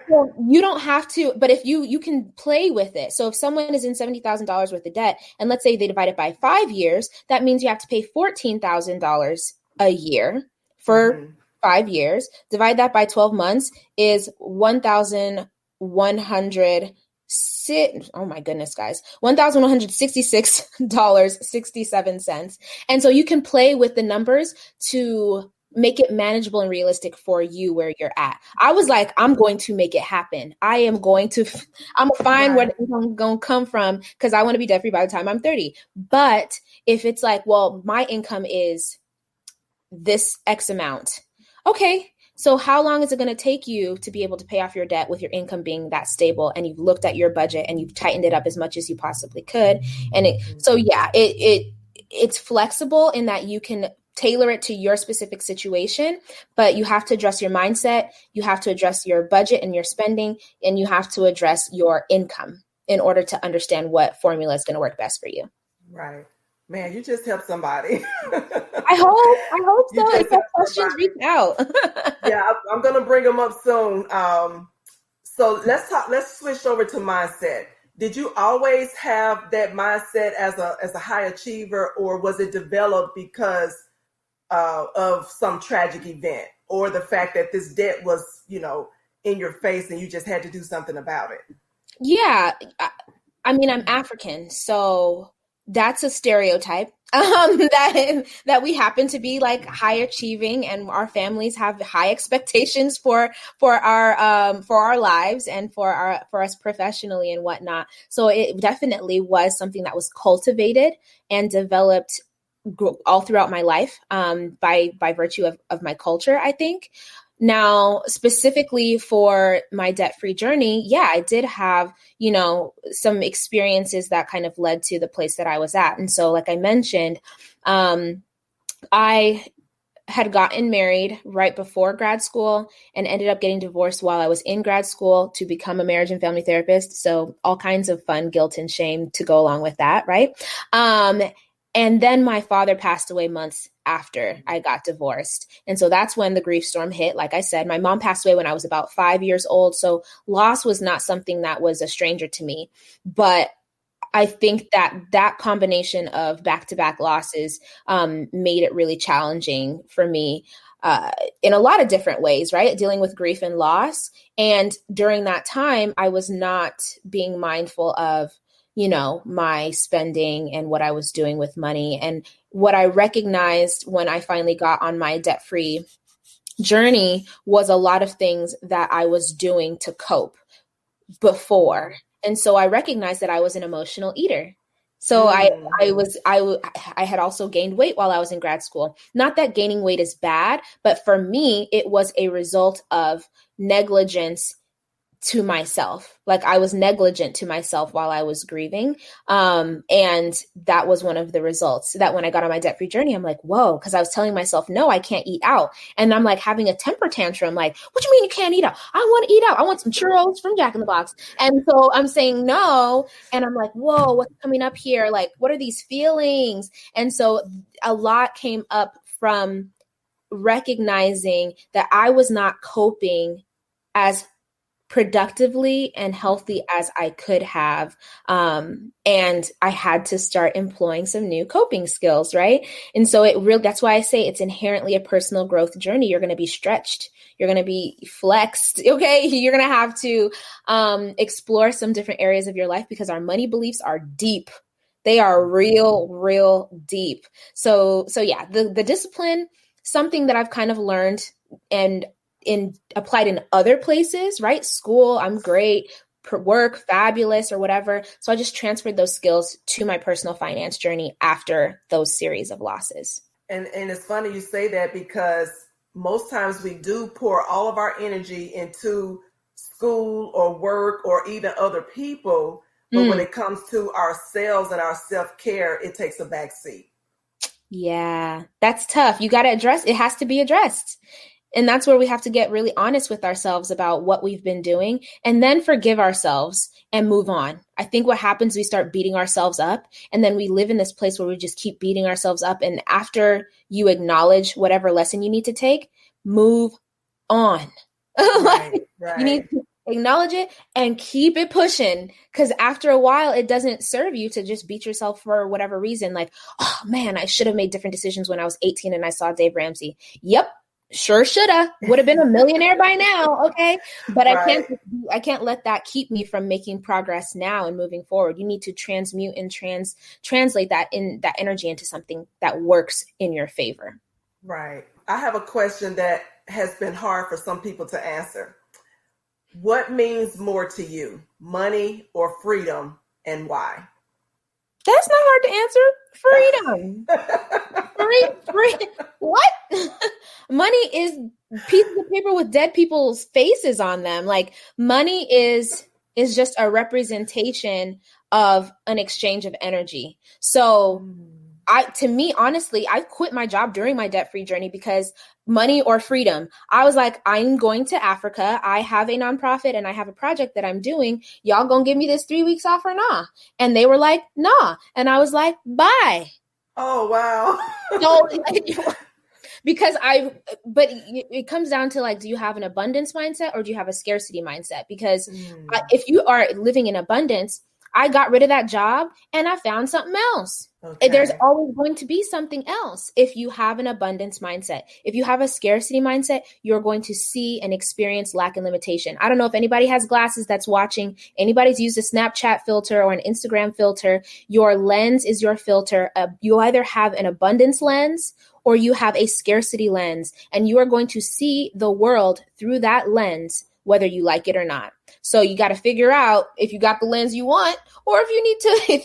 well, you don't have to, but if you can play with it. So if someone is in $70,000 worth of debt, and let's say they divide it by 5 years, that means you have to pay $14,000 a year for 5 years. Divide that by 12 months is $1,166.67. And so you can play with the numbers to make it manageable and realistic for you where you're at. I was like, I'm going to make it happen. I'm going to find where the income going to come from because I want to be debt free by the time I'm 30. But if it's like, well, my income is this X amount. Okay. So how long is it going to take you to be able to pay off your debt with your income being that stable, and you've looked at your budget and you've tightened it up as much as you possibly could? And it's flexible in that you can tailor it to your specific situation, but you have to address your mindset, you have to address your budget and your spending, and you have to address your income in order to understand what formula is going to work best for you. Right. Man, you just helped somebody. I hope so. If you have questions, reach out. Yeah, I'm going to bring them up soon. So let's switch over to mindset. Did you always have that mindset as a high achiever, or was it developed because of some tragic event, or the fact that this debt was, in your face and you just had to do something about it? Yeah. I mean, I'm African, so that's a stereotype that we happen to be like high achieving, and our families have high expectations for our lives and for us professionally and whatnot. So it definitely was something that was cultivated and developed all throughout my life by virtue of my culture, I think. Now, specifically for my debt-free journey, yeah, I did have, some experiences that kind of led to the place that I was at. And so, like I mentioned, I had gotten married right before grad school and ended up getting divorced while I was in grad school to become a marriage and family therapist. So all kinds of fun, guilt and shame to go along with that, right? And then my father passed away months after I got divorced. And so that's when the grief storm hit. Like I said, my mom passed away when I was about 5 years old. So loss was not something that was a stranger to me. But I think that combination of back-to-back losses made it really challenging for me in a lot of different ways, right? Dealing with grief and loss. And during that time, I was not being mindful of, my spending and what I was doing with money. And what I recognized when I finally got on my debt-free journey was a lot of things that I was doing to cope before. And so I recognized that I was an emotional eater. So I had also gained weight while I was in grad school. Not that gaining weight is bad, but for me, it was a result of negligence to myself. Like I was negligent to myself while I was grieving. And that was one of the results that when I got on my debt-free journey, I'm like, whoa, because I was telling myself, no, I can't eat out. And I'm like having a temper tantrum. Like, what do you mean you can't eat out? I want to eat out. I want some churros from Jack in the Box. And so I'm saying no. And I'm like, whoa, what's coming up here? Like, what are these feelings? And so a lot came up from recognizing that I was not coping as productively and healthy as I could have. And I had to start employing some new coping skills, right? And so that's why I say it's inherently a personal growth journey. You're going to be stretched. You're going to be flexed. Okay. You're going to have to explore some different areas of your life because our money beliefs are deep. They are real deep. So yeah, the discipline, something that I've kind of learned and applied in other places, right? School, I'm great. Work, fabulous, or whatever. So I just transferred those skills to my personal finance journey after those series of losses. And it's funny you say that because most times we do pour all of our energy into school or work or even other people. But when it comes to ourselves and our self-care, it takes a back seat. Yeah, that's tough. You got to address, it has to be addressed. And that's where we have to get really honest with ourselves about what we've been doing and then forgive ourselves and move on. I think what happens, we start beating ourselves up and then we live in this place where we just keep beating ourselves up. And after you acknowledge whatever lesson you need to take, move on. Right. You need to acknowledge it and keep it pushing. Because after a while, it doesn't serve you to just beat yourself for whatever reason. Like, oh man, I should have made different decisions when I was 18 and I saw Dave Ramsey. Yep. Sure shoulda. Would have been a millionaire by now, okay? But right. I can't let that keep me from making progress now and moving forward. You need to transmute and translate that energy into something that works in your favor. Right. I have a question that has been hard for some people to answer. What means more to you, money or freedom, and why? That's not hard to answer. Freedom. Free. What? Money is pieces of paper with dead people's faces on them. Like money is just a representation of an exchange of energy. So to me, honestly, I quit my job during my debt-free journey because money or freedom. I was like, I'm going to Africa. I have a nonprofit and I have a project that I'm doing. Y'all gonna give me this 3 weeks off or nah? And they were like, nah. And I was like, bye. Oh, wow. So, because but it comes down to like, do you have an abundance mindset or do you have a scarcity mindset? Because if you are living in abundance, I got rid of that job and I found something else. Okay. There's always going to be something else if you have an abundance mindset. If you have a scarcity mindset, you're going to see and experience lack and limitation. I don't know if anybody has glasses that's watching. Anybody's used a Snapchat filter or an Instagram filter. Your lens is your filter. You either have an abundance lens or you have a scarcity lens, and you are going to see the world through that lens, whether you like it or not. So you got to figure out if you got the lens you want, or if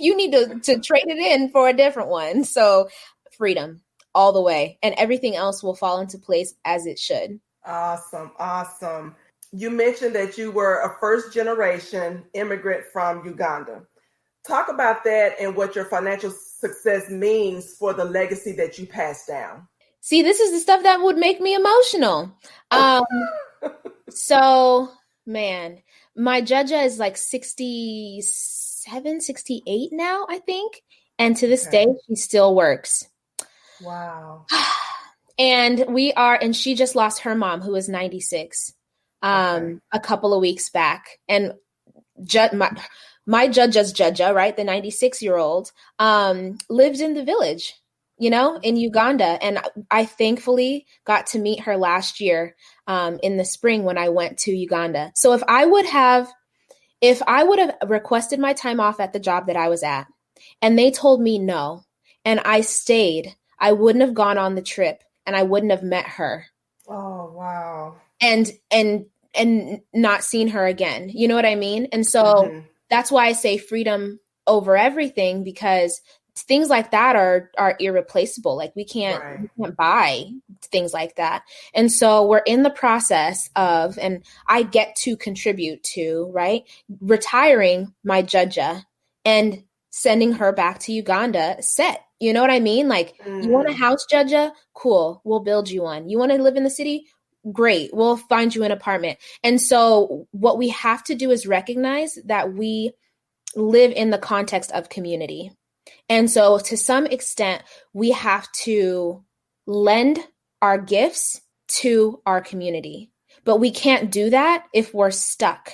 you need to trade it in for a different one. So freedom all the way, and everything else will fall into place as it should. Awesome. You mentioned that you were a first generation immigrant from Uganda. Talk about that and what your financial success means for the legacy that you pass down. See, this is the stuff that would make me emotional. So, man, my Jaja is like 67, 68 now, I think. And to this day, she still works. Wow. And she just lost her mom, who is 96, a couple of weeks back. And my Jaja's Jaja, right, the 96-year-old, lived in the village, in Uganda. And I thankfully got to meet her last year in the spring when I went to Uganda. So if I would have requested my time off at the job that I was at, and they told me no, and I stayed, I wouldn't have gone on the trip, and I wouldn't have met her. Oh, wow. And not seen her again. You know what I mean? And so that's why I say freedom over everything, because things like that are irreplaceable. Like we can't buy things like that. And so we're in the process of, and I get to contribute to, right, retiring my Jaja and sending her back to Uganda set. You know what I mean? Like, you want a house, Jaja? Cool. We'll build you one. You want to live in the city? Great. We'll find you an apartment. And so what we have to do is recognize that we live in the context of community. And so to some extent, we have to lend our gifts to our community, but we can't do that if we're stuck.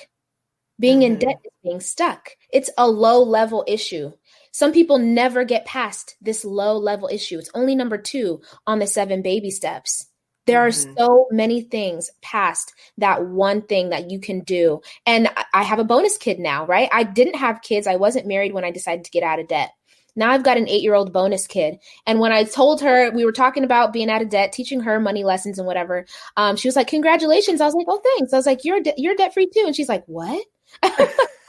Being in debt is being stuck. It's a low level issue. Some people never get past this low level issue. It's only number 2 on the 7 baby steps. There are so many things past that one thing that you can do. And I have a bonus kid now, right? I didn't have kids. I wasn't married when I decided to get out of debt. Now I've got an 8-year-old bonus kid. And when I told her, we were talking about being out of debt, teaching her money lessons and whatever, she was like, congratulations. I was like, oh, thanks. I was like, you're debt free too. And she's like, what? I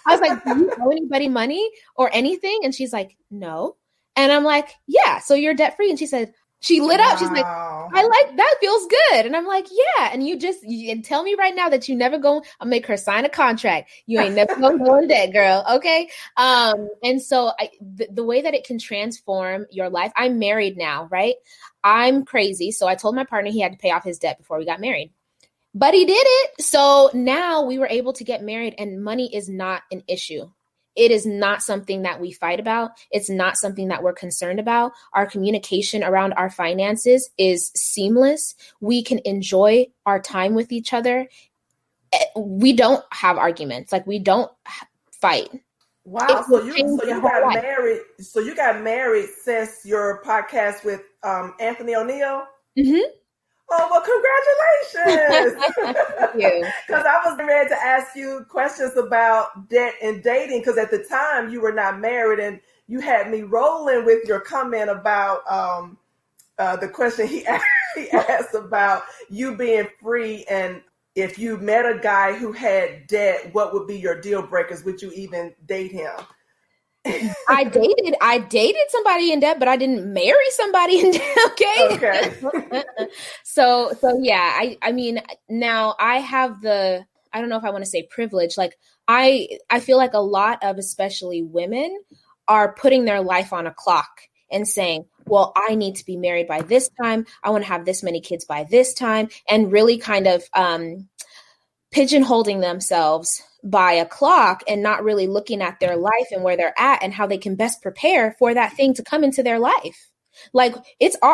was like, do you owe anybody money or anything? And she's like, no. And I'm like, yeah, so you're debt free. And she said, she lit up. She's like, I like that. Feels good. And I'm like, yeah. And you tell me right now that you never go. I'll make her sign a contract. You ain't never gonna go in debt, girl. Okay. And so the way that it can transform your life. I'm married now, right? I'm crazy. So I told my partner he had to pay off his debt before we got married. But he did it. So now we were able to get married, and money is not an issue. It is not something that we fight about. It's not something that we're concerned about. Our communication around our finances is seamless. We can enjoy our time with each other. We don't have arguments. Like, we don't fight. Wow. So you got married. So you got married since your podcast with Anthony O'Neill? Mm-hmm. Oh, well, congratulations. Thank you. Because I was ready to ask you questions about debt and dating, because at the time you were not married, and you had me rolling with your comment about the question he asked about you being free, and if you met a guy who had debt, what would be your deal breakers? Would you even date him? I dated somebody in debt, but I didn't marry somebody in debt. Okay. So yeah, I mean, now I have I don't know if I want to say privilege. Like I feel like a lot of, especially women, are putting their life on a clock and saying, well, I need to be married by this time. I want to have this many kids by this time, and really kind of pigeonholing themselves by a clock and not really looking at their life and where they're at and how they can best prepare for that thing to come into their life. Like,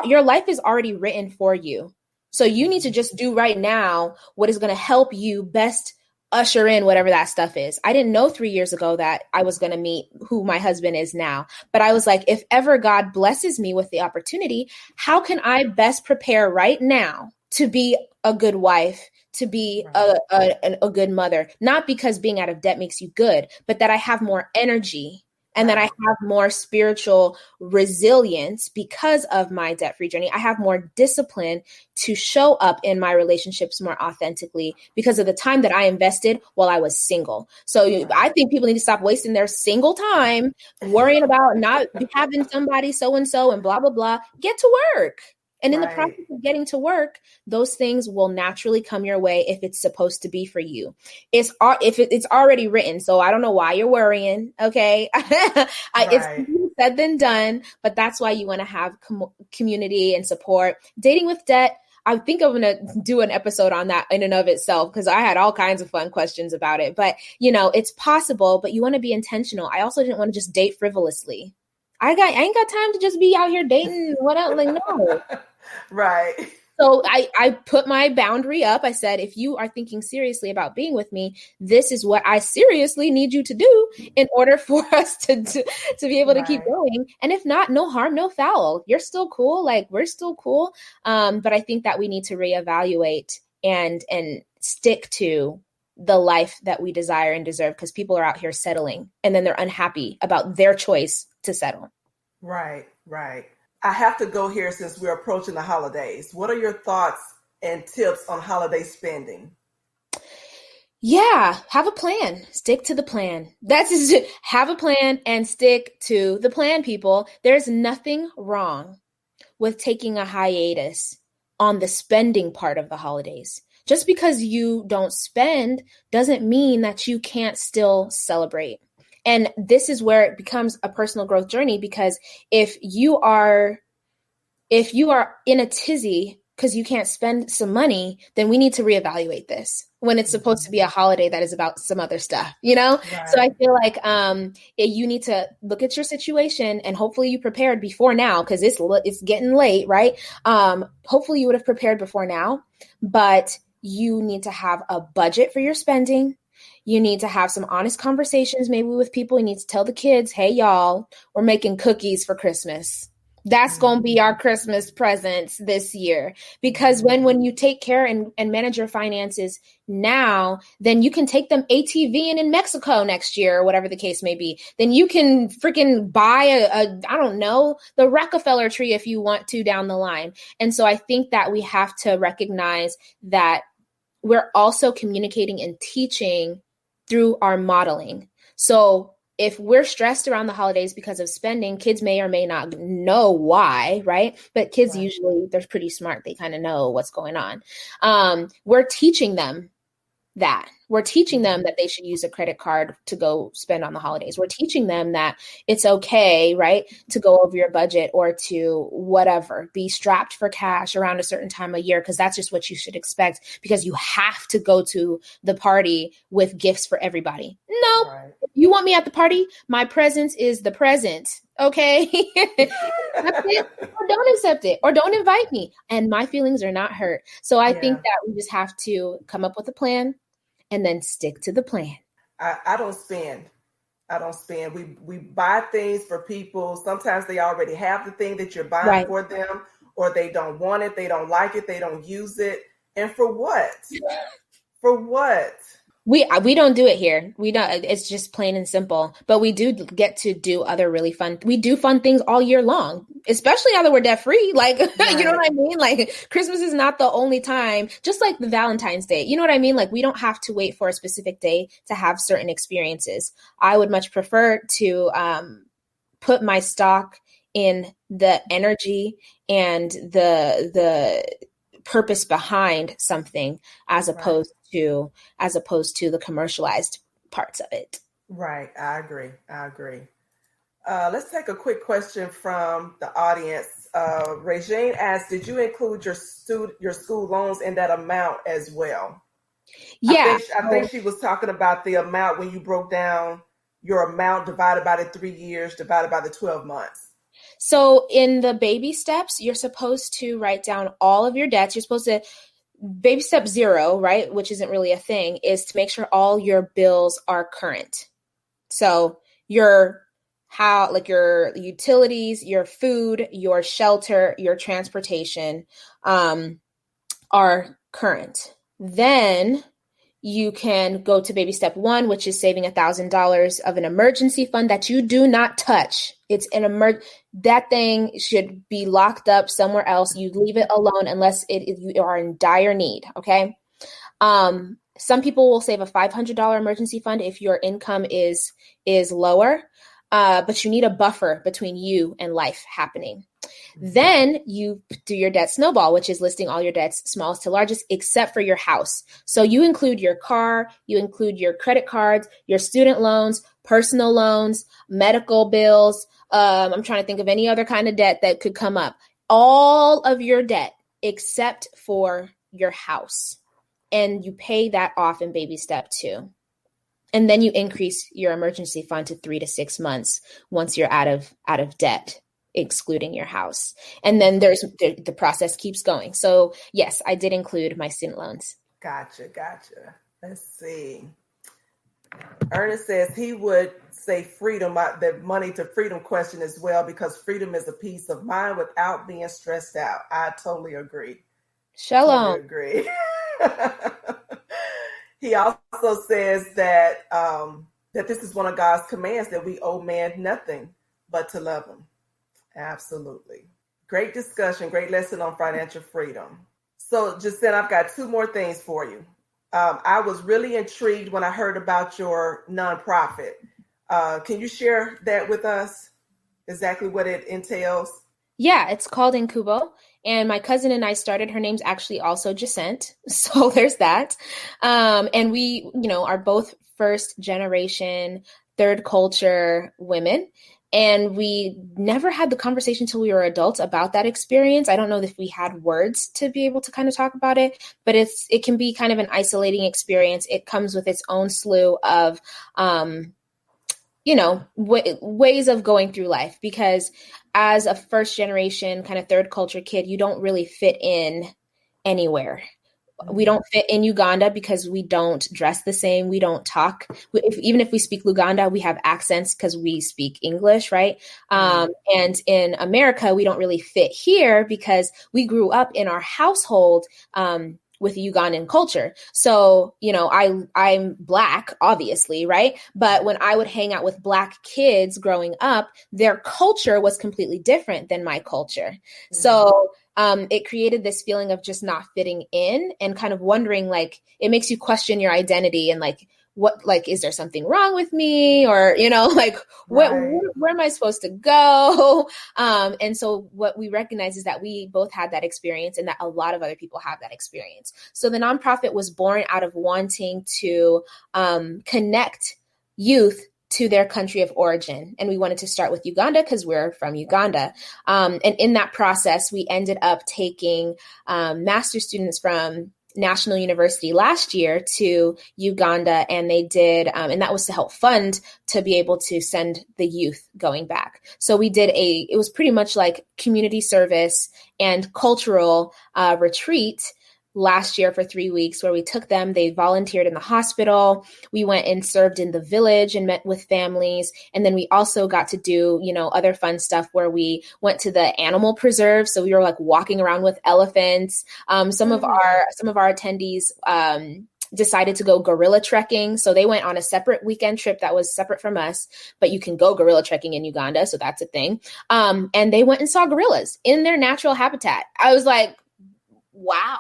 your life is already written for you. So you need to just do right now what is going to help you best usher in whatever that stuff is. I didn't know 3 years ago that I was going to meet who my husband is now, but I was like, if ever God blesses me with the opportunity, how can I best prepare right now to be a good wife, to be a good mother? Not because being out of debt makes you good, but that I have more energy and that I have more spiritual resilience because of my debt-free journey. I have more discipline to show up in my relationships more authentically because of the time that I invested while I was single. So I think people need to stop wasting their single time worrying about not having somebody so-and-so and blah, blah, blah. Get to work. And in the process of getting to work, those things will naturally come your way if it's supposed to be for you. It's already written, so I don't know why you're worrying. Okay, it's said than done, but that's why you want to have community and support. Dating with debt, I think I'm going to do an episode on that in and of itself, because I had all kinds of fun questions about it. But, it's possible, but you want to be intentional. I also didn't want to just date frivolously. I ain't got time to just be out here dating. What else? Like, no. Right. So I put my boundary up. I said, if you are thinking seriously about being with me, this is what I seriously need you to do in order for us to be able to keep going. And if not, no harm, no foul. You're still cool. Like, we're still cool. But I think that we need to reevaluate and stick to the life that we desire and deserve, because people are out here settling and then they're unhappy about their choice to settle. Right. I have to go here since we're approaching the holidays. What are your thoughts and tips on holiday spending? Yeah, have a plan. Stick to the plan. That's just, have a plan and stick to the plan, people. There's nothing wrong with taking a hiatus on the spending part of the holidays. Just because you don't spend doesn't mean that you can't still celebrate. And this is where it becomes a personal growth journey, because if you are in a tizzy because you can't spend some money, then we need to reevaluate this when it's supposed to be a holiday that is about some other stuff, Right. So I feel like you need to look at your situation, and hopefully you prepared before now, because it's getting late, right? Hopefully you would have prepared before now, but you need to have a budget for your spending. You need to have some honest conversations, maybe with people. You need to tell the kids, hey, y'all, we're making cookies for Christmas. That's going to be our Christmas presents this year. Because when you take care and manage your finances now, then you can take them ATVing in Mexico next year, or whatever the case may be. Then you can freaking buy I don't know, the Rockefeller tree if you want to down the line. And so I think that we have to recognize that we're also communicating and teaching through our modeling. So if we're stressed around the holidays because of spending, kids may or may not know why, right? But kids usually, they're pretty smart. They kind of know what's going on. We're teaching them that. We're teaching them that they should use a credit card to go spend on the holidays. We're teaching them that it's okay, right, to go over your budget or to whatever, be strapped for cash around a certain time of year, because that's just what you should expect, because you have to go to the party with gifts for everybody. No, if you want me at the party, my presence is the present. Okay. That's it. Or don't accept it, or don't invite me, and my feelings are not hurt. So I think that we just have to come up with a plan and then stick to the plan. I don't spend. We buy things for people. Sometimes they already have the thing that you're buying for them, or they don't want it. They don't like it. They don't use it. And for what? For what? We don't do it here. We don't. It's just plain and simple. But we do get to do other really fun. We do fun things all year long, especially now that we're debt free. Like, you know what I mean? Like, Christmas is not the only time. Just like the Valentine's Day. You know what I mean? Like, we don't have to wait for a specific day to have certain experiences. I would much prefer to put my stock in the energy and the purpose behind something, as opposed to the commercialized parts of it. Right. I agree. Let's take a quick question from the audience. Regine asked, did you include your school loans in that amount as well? Yeah. I think she was talking about the amount when you broke down your amount divided by the 3 years, divided by the 12 months. So in the baby steps, you're supposed to write down all of your debts. You're supposed to, baby step 0, right, which isn't really a thing, is to make sure all your bills are current. So your utilities, your food, your shelter, your transportation are current. Then you can go to baby step 1, which is saving $1,000 of an emergency fund that you do not touch. It's that thing should be locked up somewhere else. You leave it alone unless you are in dire need. Okay. Some people will save a $500 emergency fund if your income is lower. but you need a buffer between you and life happening. Then you do your debt snowball, which is listing all your debts, smallest to largest, except for your house. So you include your car, you include your credit cards, your student loans, personal loans, medical bills. I'm trying to think of any other kind of debt that could come up. All of your debt except for your house. And you pay that off in baby step 2. And then you increase your emergency fund to 3 to 6 months once you're out of debt, excluding your house. And then the process keeps going. So yes, I did include my student loans. Gotcha. Let's see. Ernest says he would say freedom, the money to freedom question as well, because freedom is a peace of mind without being stressed out. I totally agree. Shalom. Totally agree. He also says that that this is one of God's commands, that we owe man nothing but to love him. Absolutely. Great discussion. Great lesson on financial freedom. So, Jacent, I've got 2 more things for you. I was really intrigued when I heard about your nonprofit. Can you share that with us? Exactly what it entails? Yeah, it's called Incubo. And my cousin and I started, her name's actually also Jacent. So there's that. And we, are both first generation, third culture women. And we never had the conversation till we were adults about that experience. I don't know if we had words to be able to kind of talk about it, but it can be kind of an isolating experience. It comes with its own slew of, ways of going through life, because as a first generation kind of third culture kid, you don't really fit in anywhere. We don't fit in Uganda because we don't dress the same. We don't talk. Even if we speak Luganda, we have accents because we speak English, right? And in America, we don't really fit here because we grew up in our household with Ugandan culture. So, I'm Black, obviously, right? But when I would hang out with Black kids growing up, their culture was completely different than my culture. Mm-hmm. So it created this feeling of just not fitting in and kind of wondering, it makes you question your identity and is there something wrong with me? Or, where am I supposed to go? And so what we recognize is that we both had that experience and that a lot of other people have that experience. So the nonprofit was born out of wanting to connect youth to their country of origin. And we wanted to start with Uganda because we're from Uganda. And in that process, we ended up taking master's students from National University last year to Uganda, and they did, and that was to help fund to be able to send the youth going back. So we did it was pretty much like community service and cultural retreat last year for 3 weeks, where we took them, they volunteered in the hospital. We went and served in the village and met with families. And then we also got to do, other fun stuff where we went to the animal preserve. So we were walking around with elephants. Some of our attendees, decided to go gorilla trekking. So they went on a separate weekend trip that was separate from us, but you can go gorilla trekking in Uganda. So that's a thing. And they went and saw gorillas in their natural habitat. I was like, wow.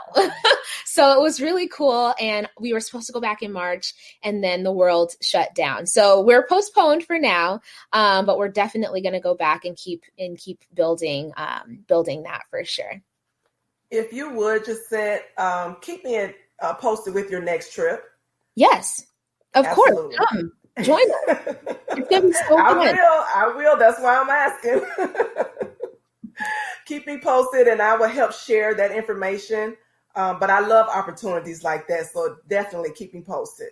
So it was really cool. And we were supposed to go back in March, and then the world shut down. So we're postponed for now. But we're definitely going to go back and keep building that for sure. If you would just keep me posted with your next trip. Yes, of Absolutely. Course. Come join us. It's going to be so fun. I will. That's why I'm asking. Keep me posted and I will help share that information. But I love opportunities like that. So definitely keep me posted.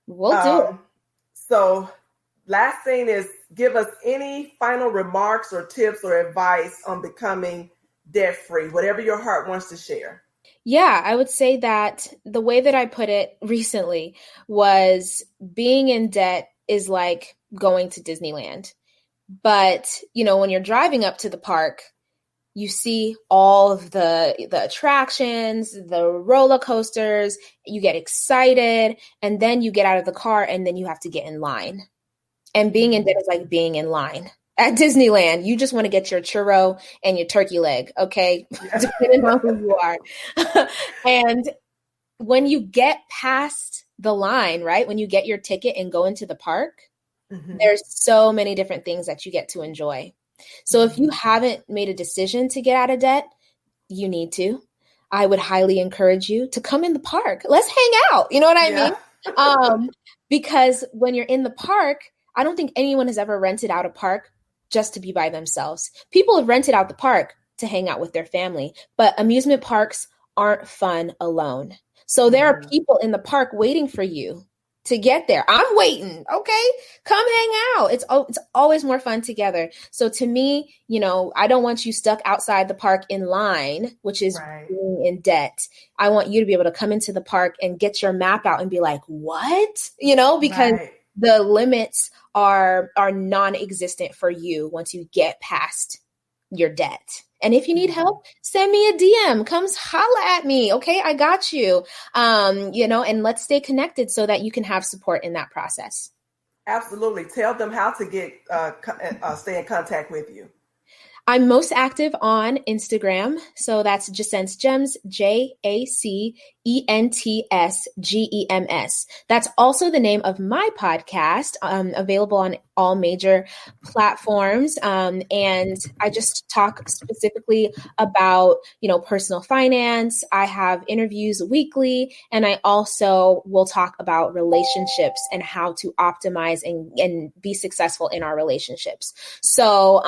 We'll do it. So last thing is, give us any final remarks or tips or advice on becoming debt-free, whatever your heart wants to share. Yeah, I would say that the way that I put it recently was being in debt is like going to Disneyland. But, when you're driving up to the park, you see all of the attractions, the roller coasters, you get excited, and then you get out of the car and then you have to get in line. And being in debt is like being in line. At Disneyland, you just want to get your churro and your turkey leg, okay? Yeah. Depending on who you are. And when you get past the line, right, when you get your ticket and go into the park, There's so many different things that you get to enjoy. So if you haven't made a decision to get out of debt, you need to. I would highly encourage you to come in the park. Let's hang out. You know what I mean? Because when you're in the park, I don't think anyone has ever rented out a park just to be by themselves. People have rented out the park to hang out with their family, but amusement parks aren't fun alone. So there are people in the park waiting for you to get there. I'm waiting. Okay. Come hang out. It's always more fun together. So to me, I don't want you stuck outside the park in line, which is being in debt. I want you to be able to come into the park and get your map out and be like, what? Because the limits are non-existent for you once you get past your debt. And if you need help, send me a DM. Come holla at me. Okay, I got you. And let's stay connected so that you can have support in that process. Absolutely. Tell them how to get stay in contact with you. I'm most active on Instagram. So that's Jacent's Gems, JACENTSGEMS. That's also the name of my podcast, available on all major platforms. And I just talk specifically about, personal finance. I have interviews weekly, and I also will talk about relationships and how to optimize and be successful in our relationships. So,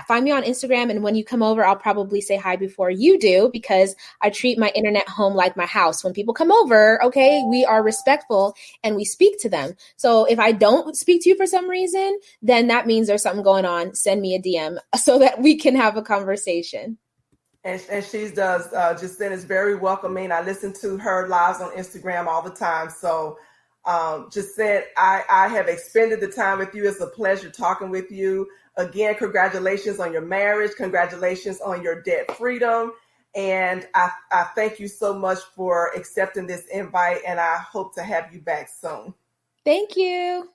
find me on Instagram. And when you come over, I'll probably say hi before you do, because I treat my internet home like my house. When people come over, okay, we are respectful and we speak to them. So if I don't speak to you for some reason, then that means there's something going on. Send me a DM so that we can have a conversation. And she does, Jacent is very welcoming. I listen to her lives on Instagram all the time. So Jacent, I have expended the time with you. It's a pleasure talking with you. Again, congratulations on your marriage. Congratulations on your debt freedom. And I thank you so much for accepting this invite, and I hope to have you back soon. Thank you.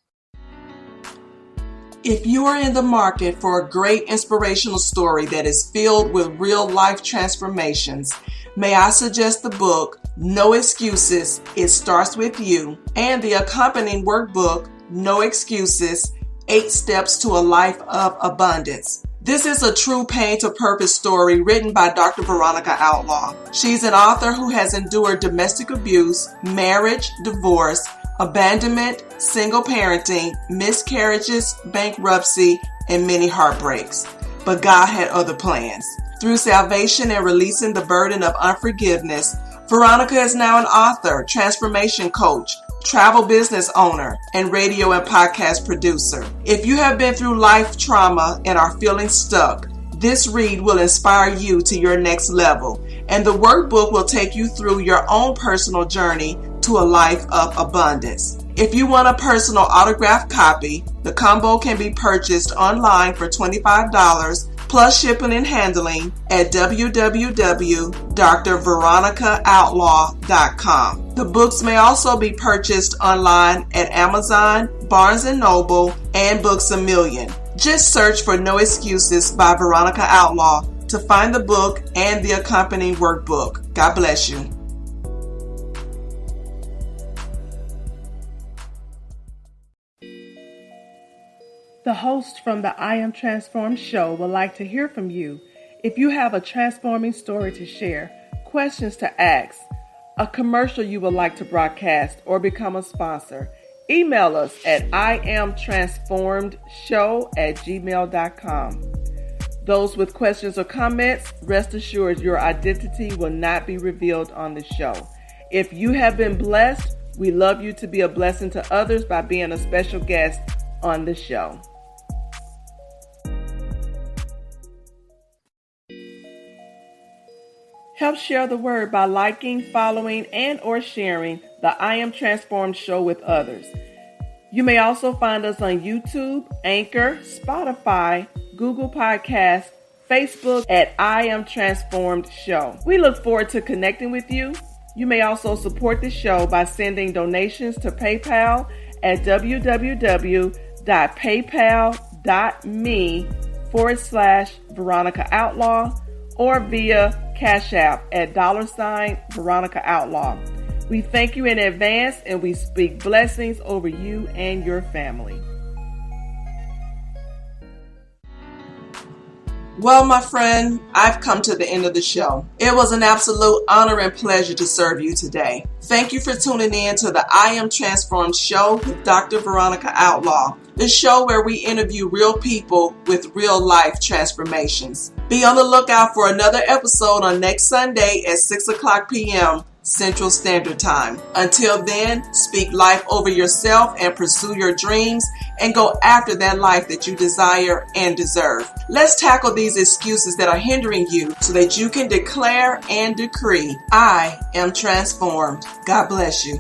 If you are in the market for a great inspirational story that is filled with real life transformations, may I suggest the book, No Excuses, It Starts With You, and the accompanying workbook, No Excuses, 8 Steps to a Life of Abundance. This is a true pain to purpose story written by Dr. Veronica Outlaw. She's an author who has endured domestic abuse, marriage, divorce, abandonment, single parenting, miscarriages, bankruptcy, and many heartbreaks. But God had other plans. Through salvation and releasing the burden of unforgiveness, Veronica is now an author, transformation coach, travel business owner, and radio and podcast producer. If you have been through life trauma and are feeling stuck, this read will inspire you to your next level, and the workbook will take you through your own personal journey to a life of abundance. If you want a personal autographed copy, the combo can be purchased online for $25 plus shipping and handling at www.drveronicaaoutlaw.com. The books may also be purchased online at Amazon, Barnes & Noble, and Books A Million. Just search for No Excuses by Veronica Outlaw to find the book and the accompanying workbook. God bless you. The host from the I Am Transformed show would like to hear from you. If you have a transforming story to share, questions to ask, a commercial you would like to broadcast, or become a sponsor, email us at iamtransformedshow@gmail.com. Those with questions or comments, rest assured your identity will not be revealed on the show. If you have been blessed, we love you to be a blessing to others by being a special guest on the show. Help share the word by liking, following, and or sharing the I Am Transformed show with others. You may also find us on YouTube, Anchor, Spotify, Google Podcasts, Facebook at I Am Transformed Show. We look forward to connecting with you. You may also support the show by sending donations to PayPal at www.paypal.me/Veronica Outlaw or via Cash App at $Veronica Outlaw. We thank you in advance, and we speak blessings over you and your family. Well, my friend, I've come to the end of the show. It was an absolute honor and pleasure to serve you today. Thank you for tuning in to the I Am Transformed show with Dr. Veronica Outlaw, the show where we interview real people with real life transformations. Be on the lookout for another episode on next Sunday at 6 o'clock p.m. Central Standard Time. Until then, speak life over yourself and pursue your dreams and go after that life that you desire and deserve. Let's tackle these excuses that are hindering you so that you can declare and decree, I am transformed. God bless you.